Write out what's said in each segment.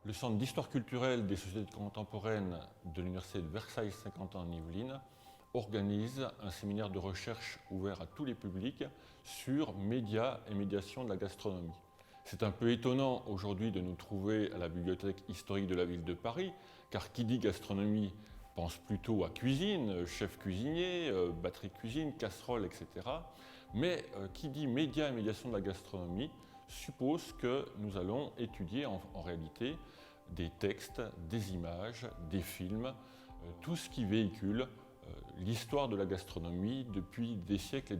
Le Centre d'histoire culturelle des sociétés contemporaines de l'Université de Versailles-Saint-Quentin-en-Yvelines organise un séminaire de recherche ouvert à tous les publics sur médias et médiation de la gastronomie. C'est un peu étonnant aujourd'hui de nous trouver à la bibliothèque historique de la ville de Paris, car qui dit gastronomie pense plutôt à cuisine, chef cuisinier, batterie de cuisine, casserole, etc. Mais qui dit médias et médiation de la gastronomie suppose que nous allons étudier en réalité des textes, des images, des films, tout ce qui véhicule l'histoire de la gastronomie depuis des siècles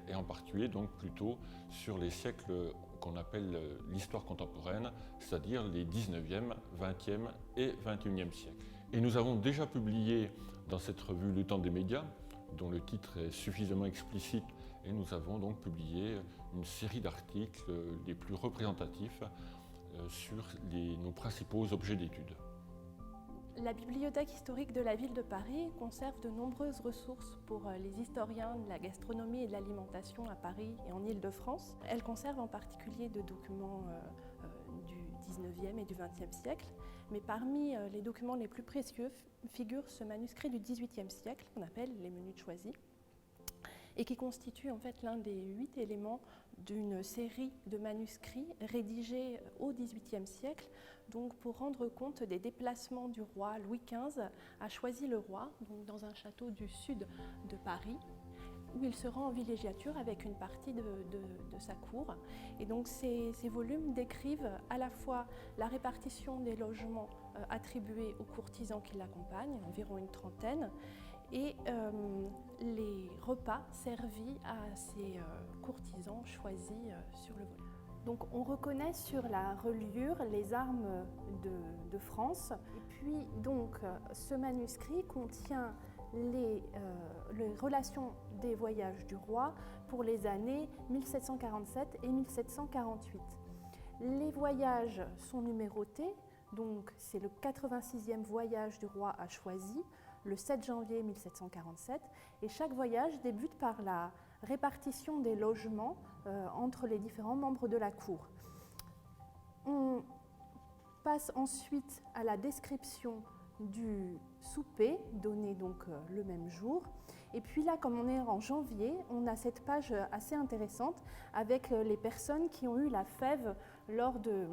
et en particulier donc plutôt sur les siècles qu'on appelle l'histoire contemporaine, c'est-à-dire les 19e, 20e et 21e siècles. Et nous avons déjà publié dans cette revue Le Temps des médias, dont le titre est suffisamment explicite, et nous avons donc publié une série d'articles les plus représentatifs sur nos principaux objets d'étude. La bibliothèque historique de la ville de Paris conserve de nombreuses ressources pour les historiens de la gastronomie et de l'alimentation à Paris et en Île-de-France. Elle conserve en particulier de documents du 19e et du 20e siècle, mais parmi les documents les plus précieux figure ce manuscrit du 18e siècle qu'on appelle les menus de choisis, et qui constitue en fait l'un des 8 éléments d'une série de manuscrits rédigés au XVIIIe siècle, donc pour rendre compte des déplacements du roi Louis XV à Choisy-le-Roi, donc dans un château du sud de Paris, où il se rend en villégiature avec une partie de sa cour. Et donc ces volumes décrivent à la fois la répartition des logements attribués aux courtisans qui l'accompagnent, environ une trentaine, et les repas servis à ces courtisans choisis sur le volume. Donc on reconnaît sur la reliure les armes de France. Et puis donc ce manuscrit contient les relations des voyages du roi pour les années 1747 et 1748. Les voyages sont numérotés, donc c'est le 86e voyage du roi à Choisy, le 7 janvier 1747, et chaque voyage débute par la répartition des logements entre les différents membres de la cour. On passe ensuite à la description du souper, donné donc le même jour. Et puis là, comme on est en janvier, on a cette page assez intéressante avec les personnes qui ont eu la fève lors de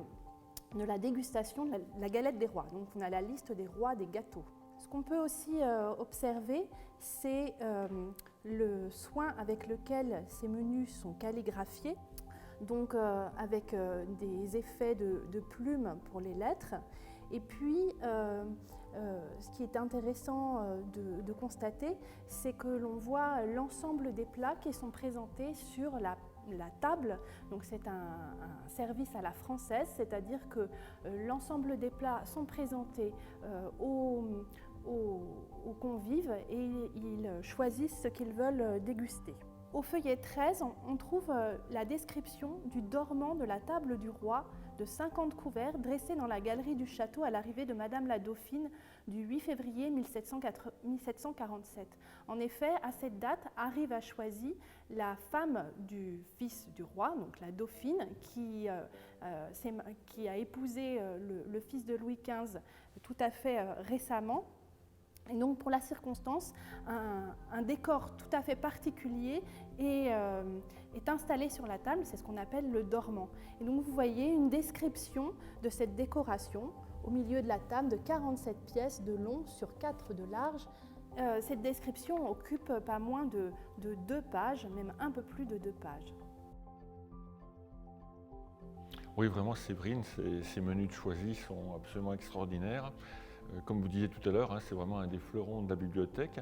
la dégustation de la galette des rois. Donc on a la liste des rois des gâteaux. Ce qu'on peut aussi observer, c'est le soin avec lequel ces menus sont calligraphiés, donc avec des effets de plumes pour les lettres. Et puis, ce qui est intéressant de constater, c'est que l'on voit l'ensemble des plats qui sont présentés sur la table. Donc c'est un service à la française, c'est-à-dire que l'ensemble des plats sont présentés aux convives et ils choisissent ce qu'ils veulent déguster. Au feuillet 13, on trouve la description du dormant de la table du roi de 50 couverts dressés dans la galerie du château à l'arrivée de Madame la Dauphine du 8 février 1747. En effet, à cette date, arrive à Choisy la femme du fils du roi, donc la Dauphine, qui a épousé le fils de Louis XV tout à fait récemment. Et donc pour la circonstance, un décor tout à fait particulier est installé sur la table, c'est ce qu'on appelle le dormant. Et donc vous voyez une description de cette décoration au milieu de la table de 47 pièces de long sur 4 de large. Cette description occupe pas moins de 2 pages, même un peu plus de 2 pages. Oui, vraiment Séverine, ces menus de Choisy sont absolument extraordinaires. Comme vous disiez tout à l'heure, c'est vraiment un des fleurons de la bibliothèque.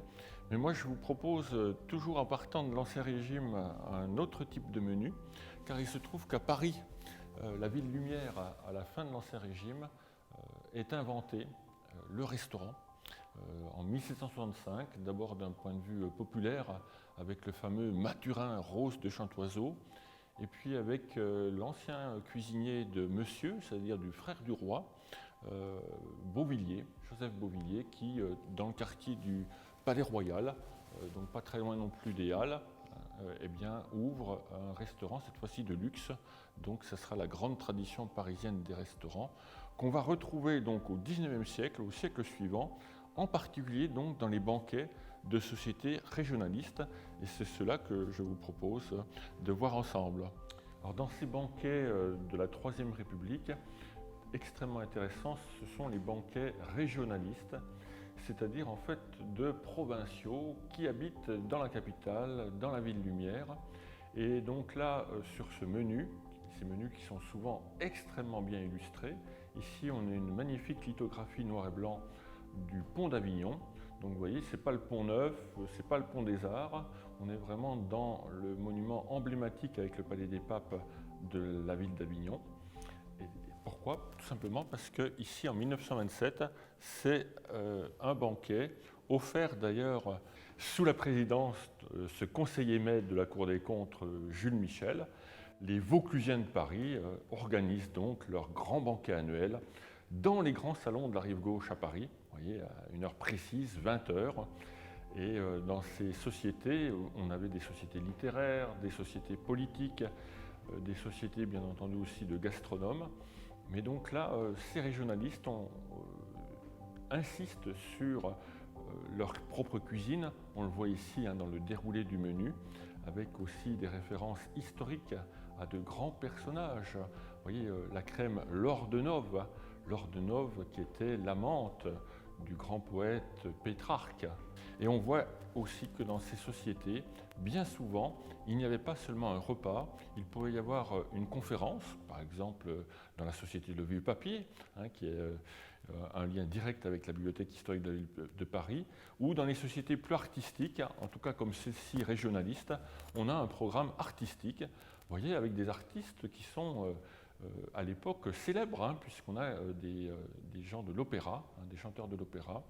Mais moi, je vous propose, toujours en partant de l'Ancien Régime, un autre type de menu, car il se trouve qu'à Paris, la ville lumière, à la fin de l'Ancien Régime, est inventé le restaurant. En 1765, d'abord d'un point de vue populaire, avec le fameux Mathurin Rose de Chantoiseau, et puis avec l'ancien cuisinier de Monsieur, c'est-à-dire du frère du roi, Beauvilliers, Joseph Beauvilliers, qui, dans le quartier du Palais Royal, donc pas très loin non plus des Halles, eh bien, ouvre un restaurant, cette fois-ci de luxe. Donc ça sera la grande tradition parisienne des restaurants qu'on va retrouver donc au XIXe siècle, au siècle suivant, en particulier donc dans les banquets de sociétés régionalistes, et c'est cela que je vous propose de voir ensemble. Alors dans ces banquets de la Troisième République, extrêmement intéressants, ce sont les banquets régionalistes, c'est-à-dire en fait de provinciaux qui habitent dans la capitale, dans la ville lumière. Et donc là, sur ce menu, ces menus qui sont souvent extrêmement bien illustrés, ici on a une magnifique lithographie noir et blanc du pont d'Avignon. Donc vous voyez, ce n'est pas le pont Neuf, ce n'est pas le pont des Arts, on est vraiment dans le monument emblématique avec le Palais des Papes de la ville d'Avignon. Et pourquoi? Tout simplement parce qu'ici en 1927, c'est un banquet offert d'ailleurs sous la présidence de ce conseiller maître de la Cour des comptes, Jules Michel. Les Vauclusiens de Paris organisent donc leur grand banquet annuel dans les grands salons de la Rive Gauche à Paris, vous voyez, à une heure précise, 20h. Et dans ces sociétés, on avait des sociétés littéraires, des sociétés politiques, des sociétés bien entendu aussi de gastronomes. Mais donc là, ces régionalistes insistent sur leur propre cuisine. On le voit ici dans le déroulé du menu, avec aussi des références historiques à de grands personnages. Vous voyez la crème Laure de Nove qui était l'amante du grand poète Pétrarque. Et on voit aussi que dans ces sociétés, bien souvent, il n'y avait pas seulement un repas, il pouvait y avoir une conférence, par exemple dans la société Le Vieux Papier, qui est un lien direct avec la bibliothèque historique de la ville de Paris, ou dans les sociétés plus artistiques, en tout cas comme celle-ci régionaliste, on a un programme artistique, vous voyez, avec des artistes qui sont à l'époque célèbres, puisqu'on a des gens de l'opéra, des chanteurs de l'opéra,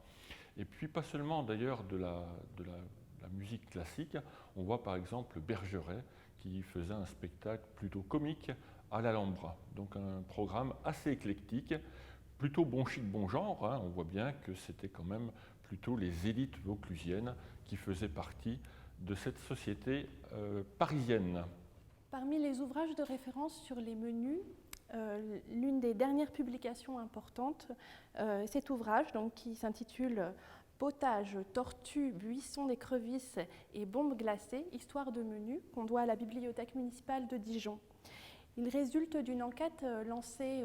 et puis pas seulement d'ailleurs de la musique classique, on voit par exemple Bergeret qui faisait un spectacle plutôt comique à l'Alhambra, donc un programme assez éclectique, plutôt bon chic, bon genre, on voit bien que c'était quand même plutôt les élites vauclusiennes qui faisaient partie de cette société parisienne. Parmi les ouvrages de référence sur les menus, l'une des dernières publications importantes, cet ouvrage donc, qui s'intitule « Potage, tortue, buisson d'écrevisses et bombes glacées, histoire de menus » qu'on doit à la bibliothèque municipale de Dijon. Il résulte d'une enquête lancée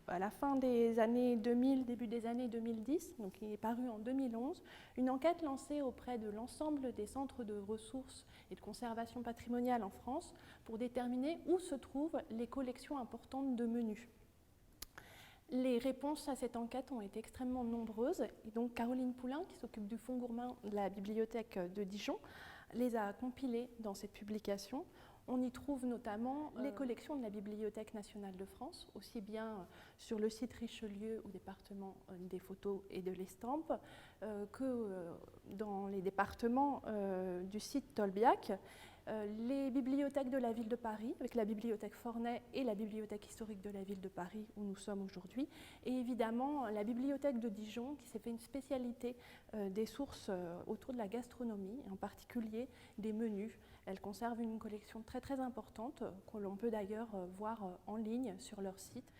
à la fin des années 2000, début des années 2010, donc il est paru en 2011, une enquête lancée auprès de l'ensemble des centres de ressources et de conservation patrimoniale en France pour déterminer où se trouvent les collections importantes de menus. Les réponses à cette enquête ont été extrêmement nombreuses et donc Caroline Poulain, qui s'occupe du fonds gourmand de la bibliothèque de Dijon, les a compilées dans cette publication. On y trouve notamment les collections de la Bibliothèque nationale de France, aussi bien sur le site Richelieu au département des photos et de l'estampe, que dans les départements du site Tolbiac. Les bibliothèques de la ville de Paris, avec la bibliothèque Forney et la bibliothèque historique de la ville de Paris, où nous sommes aujourd'hui, et évidemment la bibliothèque de Dijon, qui s'est fait une spécialité des sources autour de la gastronomie, et en particulier des menus. Elle conserve une collection très très importante, que l'on peut d'ailleurs voir en ligne sur leur site.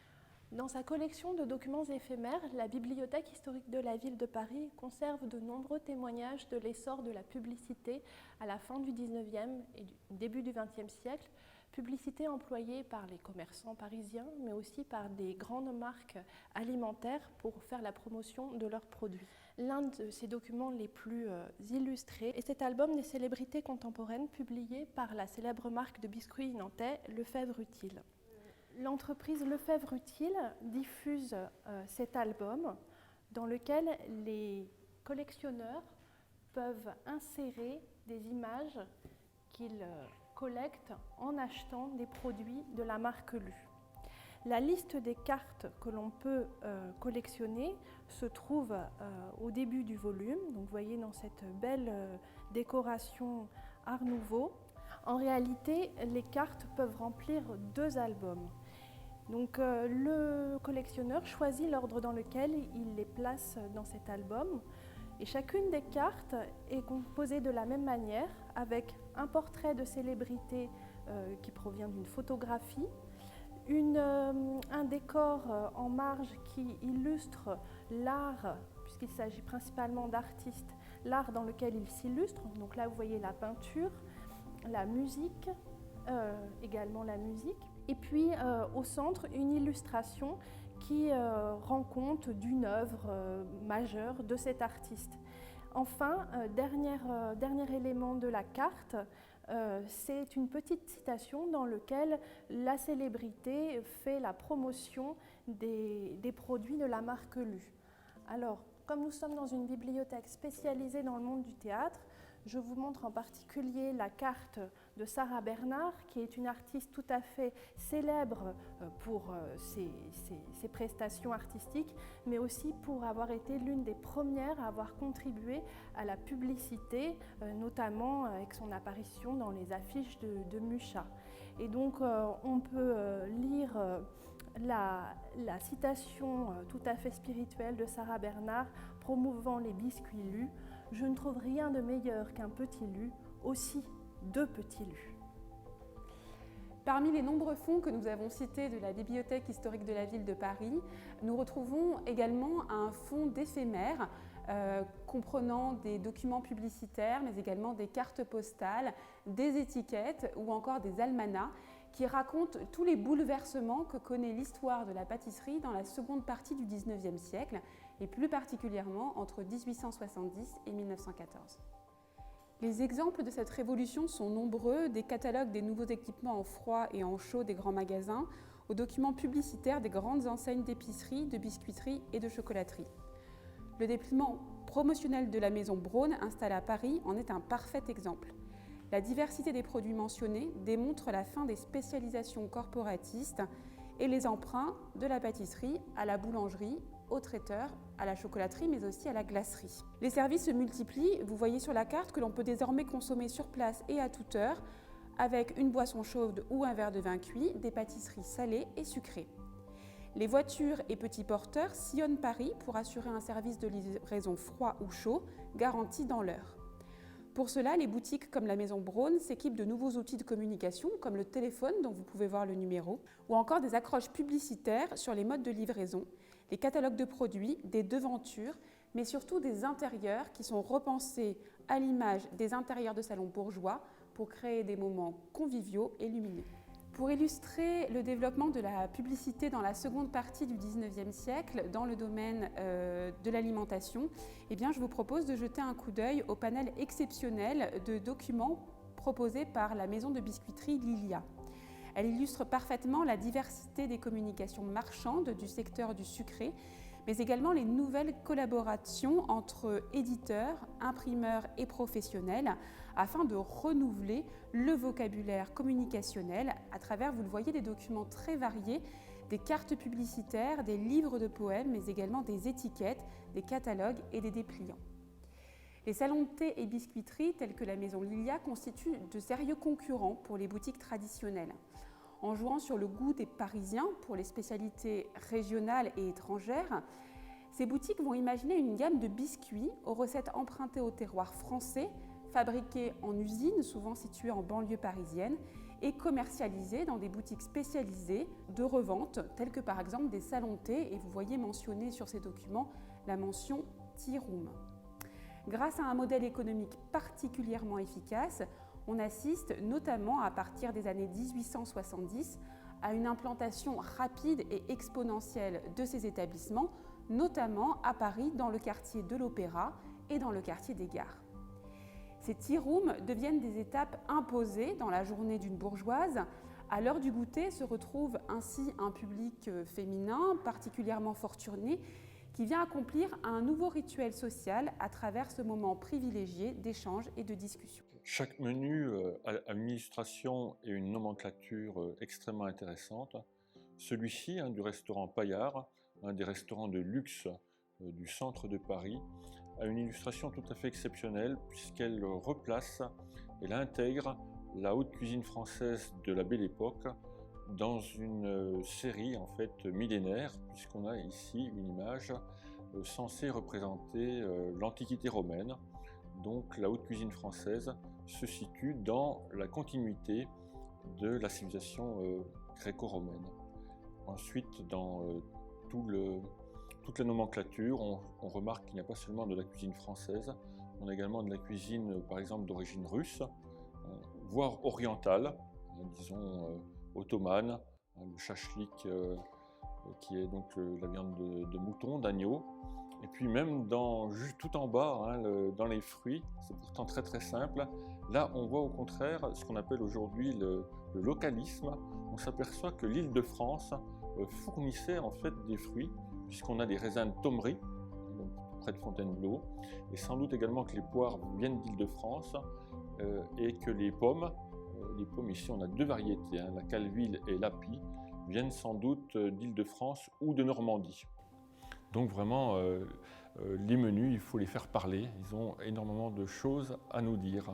Dans sa collection de documents éphémères, la Bibliothèque historique de la ville de Paris conserve de nombreux témoignages de l'essor de la publicité à la fin du XIXe et du début du XXe siècle, publicité employée par les commerçants parisiens, mais aussi par des grandes marques alimentaires pour faire la promotion de leurs produits. L'un de ces documents les plus illustrés est cet album des célébrités contemporaines publié par la célèbre marque de biscuits nantais Lefebvre Utile. L'entreprise Lefebvre Utile diffuse cet album dans lequel les collectionneurs peuvent insérer des images qu'ils collectent en achetant des produits de la marque Lu. La liste des cartes que l'on peut collectionner se trouve au début du volume. Donc, vous voyez dans cette belle décoration Art Nouveau. En réalité, les cartes peuvent remplir 2 albums. Donc, le collectionneur choisit l'ordre dans lequel il les place dans cet album. Et chacune des cartes est composée de la même manière, avec un portrait de célébrité qui provient d'une photographie, un décor en marge qui illustre l'art, puisqu'il s'agit principalement d'artistes, l'art dans lequel ils s'illustrent. Donc là, vous voyez la peinture, la musique, également la musique. Et puis au centre, une illustration qui rend compte d'une œuvre majeure de cet artiste. Enfin, dernier élément de la carte, c'est une petite citation dans laquelle la célébrité fait la promotion des produits de la marque Lu. Alors, comme nous sommes dans une bibliothèque spécialisée dans le monde du théâtre, je vous montre en particulier la carte de Sarah Bernard, qui est une artiste tout à fait célèbre pour ses prestations artistiques, mais aussi pour avoir été l'une des premières à avoir contribué à la publicité, notamment avec son apparition dans les affiches de Mucha. Et donc on peut lire la citation tout à fait spirituelle de Sarah Bernard promouvant les biscuits Lu. Je ne trouve rien de meilleur qu'un petit Lu, aussi deux petits Lus. Parmi les nombreux fonds que nous avons cités de la Bibliothèque historique de la ville de Paris, nous retrouvons également un fonds d'éphémères comprenant des documents publicitaires, mais également des cartes postales, des étiquettes ou encore des almanachs qui racontent tous les bouleversements que connaît l'histoire de la pâtisserie dans la seconde partie du XIXe siècle, et plus particulièrement entre 1870 et 1914. Les exemples de cette révolution sont nombreux, des catalogues des nouveaux équipements en froid et en chaud des grands magasins, aux documents publicitaires des grandes enseignes d'épicerie, de biscuiterie et de chocolaterie. Le dépliant promotionnel de la maison Braun, installée à Paris, en est un parfait exemple. La diversité des produits mentionnés démontre la fin des spécialisations corporatistes et les emprunts de la pâtisserie à la boulangerie, au traiteur, à la chocolaterie, mais aussi à la glacerie. Les services se multiplient. Vous voyez sur la carte que l'on peut désormais consommer sur place et à toute heure, avec une boisson chaude ou un verre de vin cuit, des pâtisseries salées et sucrées. Les voitures et petits porteurs sillonnent Paris pour assurer un service de livraison froid ou chaud, garanti dans l'heure. Pour cela, les boutiques comme la maison Braun s'équipent de nouveaux outils de communication, comme le téléphone dont vous pouvez voir le numéro, ou encore des accroches publicitaires sur les modes de livraison, les catalogues de produits, des devantures, mais surtout des intérieurs qui sont repensés à l'image des intérieurs de salons bourgeois pour créer des moments conviviaux et lumineux. Pour illustrer le développement de la publicité dans la seconde partie du XIXe siècle dans le domaine de l'alimentation, je vous propose de jeter un coup d'œil au panel exceptionnel de documents proposés par la maison de biscuiterie Lilia. Elle illustre parfaitement la diversité des communications marchandes du secteur du sucré, mais également les nouvelles collaborations entre éditeurs, imprimeurs et professionnels afin de renouveler le vocabulaire communicationnel à travers, vous le voyez, des documents très variés, des cartes publicitaires, des livres de poèmes, mais également des étiquettes, des catalogues et des dépliants. Les salons de thé et biscuiteries tels que la maison Lilia constituent de sérieux concurrents pour les boutiques traditionnelles. En jouant sur le goût des Parisiens pour les spécialités régionales et étrangères, ces boutiques vont imaginer une gamme de biscuits aux recettes empruntées au terroir français, fabriqués en usine, souvent situées en banlieue parisienne, et commercialisés dans des boutiques spécialisées de revente, telles que par exemple des salons de thé, et vous voyez mentionner sur ces documents la mention Tea Room. Grâce à un modèle économique particulièrement efficace, on assiste notamment à partir des années 1870 à une implantation rapide et exponentielle de ces établissements, notamment à Paris dans le quartier de l'Opéra et dans le quartier des Gares. Ces tea rooms deviennent des étapes imposées dans la journée d'une bourgeoise. À l'heure du goûter se retrouve ainsi un public féminin particulièrement fortuné qui vient accomplir un nouveau rituel social à travers ce moment privilégié d'échange et de discussion. Chaque menu a une illustration et une nomenclature extrêmement intéressante. Celui-ci, du restaurant Paillard, un des restaurants de luxe du centre de Paris, a une illustration tout à fait exceptionnelle puisqu'elle replace, elle intègre la haute cuisine française de la Belle Époque dans une série en fait millénaire, puisqu'on a ici une image censée représenter l'Antiquité romaine. Donc la haute cuisine française se situe dans la continuité de la civilisation gréco-romaine. Ensuite, dans toute la nomenclature, on remarque qu'il n'y a pas seulement de la cuisine française, on a également de la cuisine, par exemple, d'origine russe, voire orientale, disons ottomane, le shashlik, qui est donc la viande de mouton, d'agneau. Et puis même juste tout en bas, dans les fruits, c'est pourtant très très simple. Là, on voit au contraire ce qu'on appelle aujourd'hui le localisme. On s'aperçoit que l'Île-de-France fournissait en fait des fruits, puisqu'on a des raisins de Thomery, près de Fontainebleau, et sans doute également que les poires viennent d'Île-de-France, et que les pommes ici on a deux variétés, la Calville et l'Api, viennent sans doute d'Île-de-France ou de Normandie. Donc vraiment, les menus, il faut les faire parler, ils ont énormément de choses à nous dire.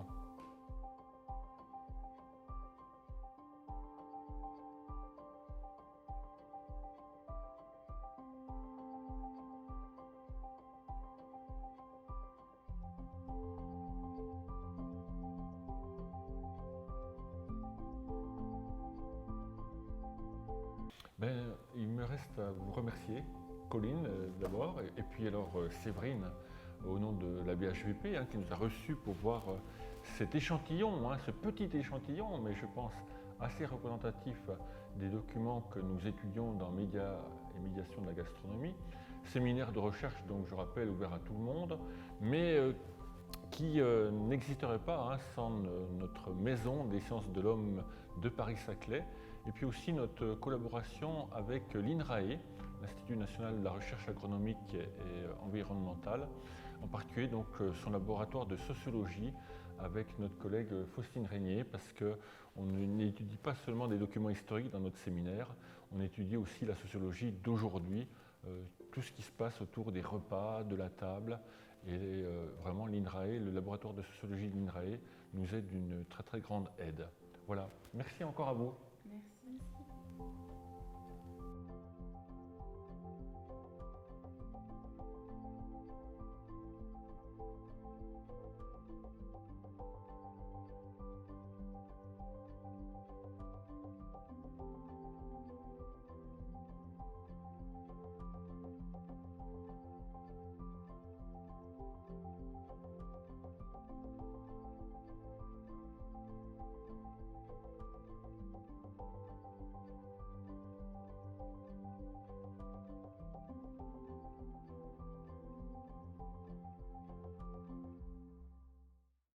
Il me reste à vous remercier, Colline d'abord, et puis alors Séverine, au nom de la BHVP, qui nous a reçus pour voir cet échantillon, ce petit échantillon, mais je pense assez représentatif des documents que nous étudions dans Médias et médiation de la gastronomie. Séminaire de recherche, donc je rappelle, ouvert à tout le monde, mais qui n'existerait pas sans notre maison des sciences de l'homme de Paris-Saclay, et puis aussi notre collaboration avec l'INRAE, l'Institut national de la recherche agronomique et environnementale, en particulier donc son laboratoire de sociologie avec notre collègue Faustine Régnier, parce qu'on n'étudie pas seulement des documents historiques dans notre séminaire, on étudie aussi la sociologie d'aujourd'hui, tout ce qui se passe autour des repas, de la table, et vraiment l'INRAE, le laboratoire de sociologie de l'INRAE, nous est d'une très très grande aide. Voilà, merci encore à vous.